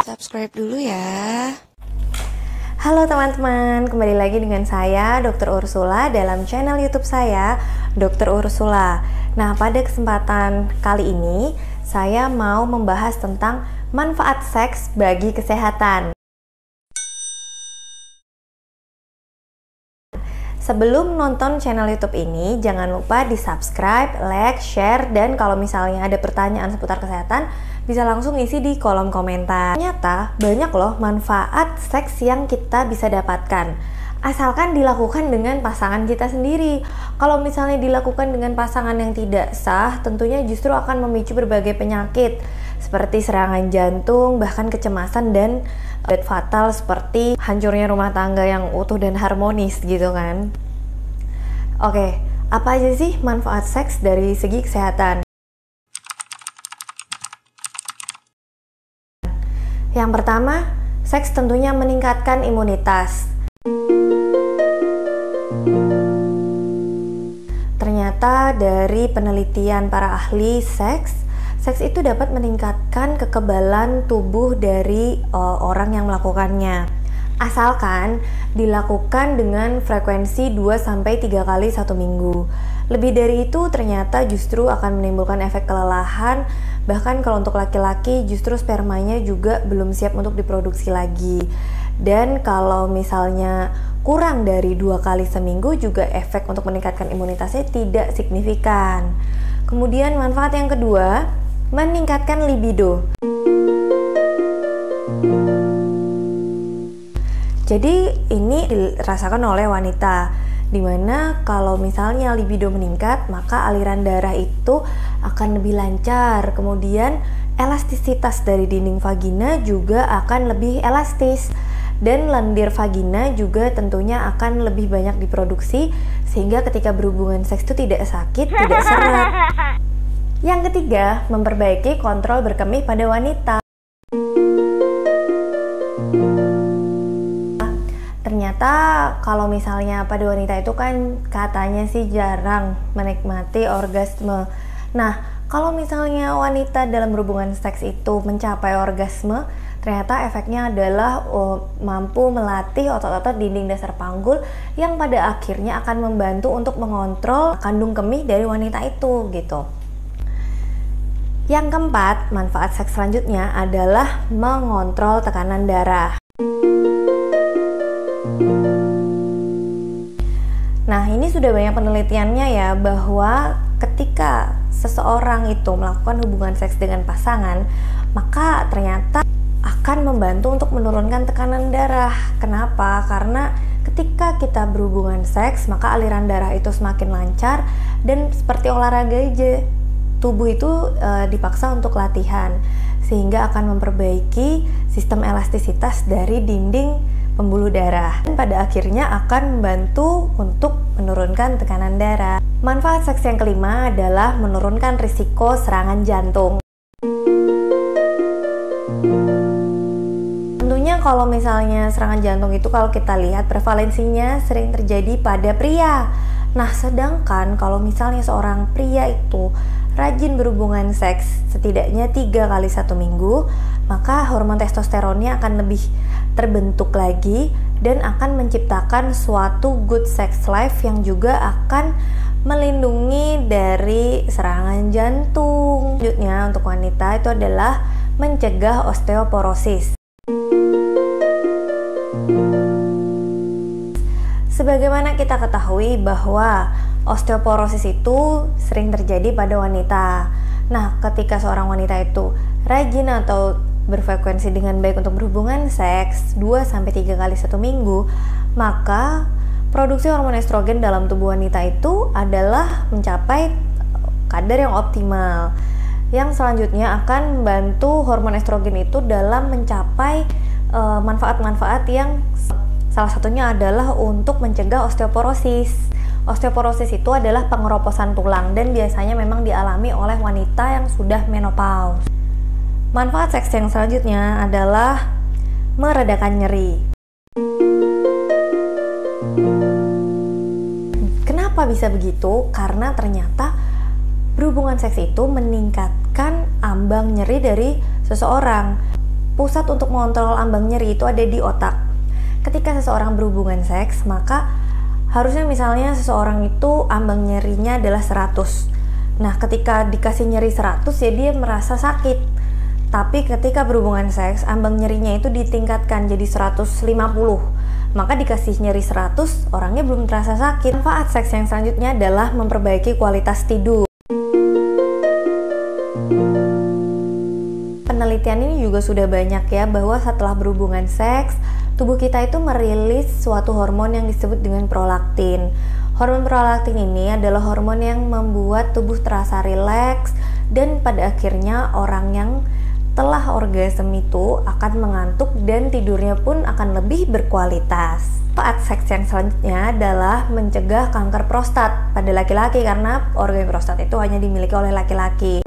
Subscribe dulu ya. Halo teman-teman, kembali lagi dengan saya Dr. Ursula dalam channel YouTube saya Dr. Ursula. Nah, pada kesempatan kali ini saya mau membahas tentang manfaat seks bagi kesehatan. Sebelum nonton channel YouTube ini, jangan lupa di subscribe, like, share, dan kalau misalnya ada pertanyaan seputar kesehatan, bisa langsung isi di kolom komentar. Ternyata banyak loh manfaat seks yang kita bisa dapatkan, asalkan dilakukan dengan pasangan kita sendiri. Kalau misalnya dilakukan dengan pasangan yang tidak sah, tentunya justru akan memicu berbagai penyakit seperti serangan jantung, bahkan kecemasan dan fatal seperti hancurnya rumah tangga yang utuh dan harmonis gitu kan. Oke, apa aja sih manfaat seks dari segi kesehatan? Yang pertama, seks tentunya meningkatkan imunitas. Ternyata dari penelitian para ahli seks itu dapat meningkatkan kekebalan tubuh dari orang yang melakukannya. Asalkan dilakukan dengan frekuensi 2-3 kali satu minggu. Lebih dari itu ternyata justru akan menimbulkan efek kelelahan. Bahkan kalau untuk laki-laki justru spermanya juga belum siap untuk diproduksi lagi. Dan kalau misalnya kurang dari 2 kali seminggu juga efek untuk meningkatkan imunitasnya tidak signifikan. Kemudian manfaat yang kedua, meningkatkan libido. Jadi ini dirasakan oleh wanita, dimana kalau misalnya libido meningkat, maka aliran darah itu akan lebih lancar. Kemudian elastisitas dari dinding vagina juga akan lebih elastis, dan lendir vagina juga tentunya akan lebih banyak diproduksi, sehingga ketika berhubungan seks itu tidak sakit, tidak seret. Yang ketiga, memperbaiki kontrol berkemih pada wanita. Ternyata kalau misalnya pada wanita itu kan katanya sih jarang menikmati orgasme. Nah, kalau misalnya wanita dalam hubungan seks itu mencapai orgasme, ternyata efeknya adalah mampu melatih otot-otot dinding dasar panggul yang pada akhirnya akan membantu untuk mengontrol kandung kemih dari wanita itu gitu. Yang keempat, manfaat seks selanjutnya adalah mengontrol tekanan darah. Nah, ini sudah banyak penelitiannya ya, bahwa ketika seseorang itu melakukan hubungan seks dengan pasangan, maka ternyata akan membantu untuk menurunkan tekanan darah. Kenapa? Karena ketika kita berhubungan seks, maka aliran darah itu semakin lancar, dan seperti olahraga aja, tubuh itu dipaksa untuk latihan, sehingga akan memperbaiki sistem elastisitas dari dinding pembuluh darah, dan pada akhirnya akan membantu untuk menurunkan tekanan darah. Manfaat seks yang kelima adalah menurunkan risiko serangan jantung. Tentunya kalau misalnya serangan jantung itu kalau kita lihat prevalensinya sering terjadi pada pria. Nah, sedangkan kalau misalnya seorang pria itu rajin berhubungan seks setidaknya 3 kali satu minggu, maka hormon testosteronnya akan lebih terbentuk lagi dan akan menciptakan suatu good sex life yang juga akan melindungi dari serangan jantung. Selanjutnya untuk wanita itu adalah mencegah osteoporosis. Sebagaimana kita ketahui bahwa osteoporosis itu sering terjadi pada wanita. Nah, ketika seorang wanita itu rajin atau berfrekuensi dengan baik untuk berhubungan seks 2-3 kali satu minggu, maka produksi hormon estrogen dalam tubuh wanita itu adalah mencapai kadar yang optimal, yang selanjutnya akan membantu hormon estrogen itu dalam mencapai manfaat-manfaat yang salah satunya adalah untuk mencegah osteoporosis. Osteoporosis itu adalah pengeroposan tulang dan biasanya memang dialami oleh wanita yang sudah menopause. Manfaat seks yang selanjutnya adalah meredakan nyeri. Kenapa bisa begitu? Karena ternyata berhubungan seks itu meningkatkan ambang nyeri dari seseorang. pusat untuk mengontrol ambang nyeri itu ada di otak. Ketika seseorang berhubungan seks, maka harusnya misalnya seseorang itu ambang nyerinya adalah 100. Nah, ketika dikasih nyeri 100 ya dia merasa sakit. Tapi ketika berhubungan seks, ambang nyerinya itu ditingkatkan jadi 150. Maka dikasih nyeri 100, orangnya belum terasa sakit. Manfaat seks yang selanjutnya adalah memperbaiki kualitas tidur. Penelitian ini juga sudah banyak ya, bahwa setelah berhubungan seks, tubuh kita itu merilis suatu hormon yang disebut dengan prolaktin. Hormon prolaktin ini adalah hormon yang membuat tubuh terasa rileks, dan pada akhirnya orang yang telah orgasme itu akan mengantuk dan tidurnya pun akan lebih berkualitas. Manfaat seks yang selanjutnya adalah mencegah kanker prostat pada laki-laki, karena organ prostat itu hanya dimiliki oleh laki-laki.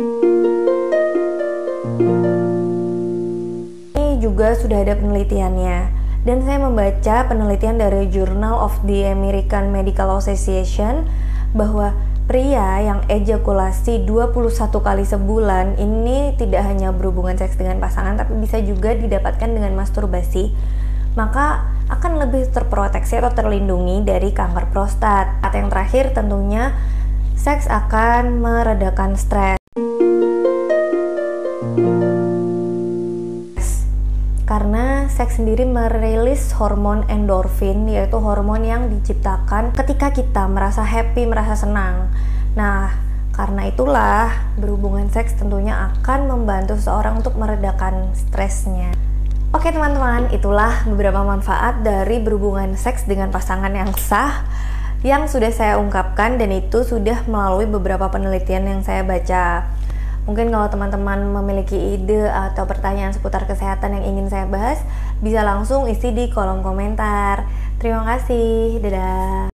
Ini juga sudah ada penelitiannya. Dan saya membaca penelitian dari Journal of the American Medical Association bahwa pria yang ejakulasi 21 kali sebulan ini tidak hanya berhubungan seks dengan pasangan, tapi bisa juga didapatkan dengan masturbasi, maka akan lebih terproteksi atau terlindungi dari kanker prostat. Yang terakhir tentunya seks akan meredakan stres. Karena seks sendiri merilis hormon endorfin, yaitu hormon yang diciptakan ketika kita merasa happy, merasa senang. Nah, karena itulah berhubungan seks tentunya akan membantu seseorang untuk meredakan stresnya. Oke teman-teman, itulah beberapa manfaat dari berhubungan seks dengan pasangan yang sah yang sudah saya ungkapkan, dan itu sudah melalui beberapa penelitian yang saya baca. Mungkin kalau teman-teman memiliki ide atau pertanyaan seputar kesehatan yang ingin saya bahas, bisa langsung isi di kolom komentar. Terima kasih, dadah.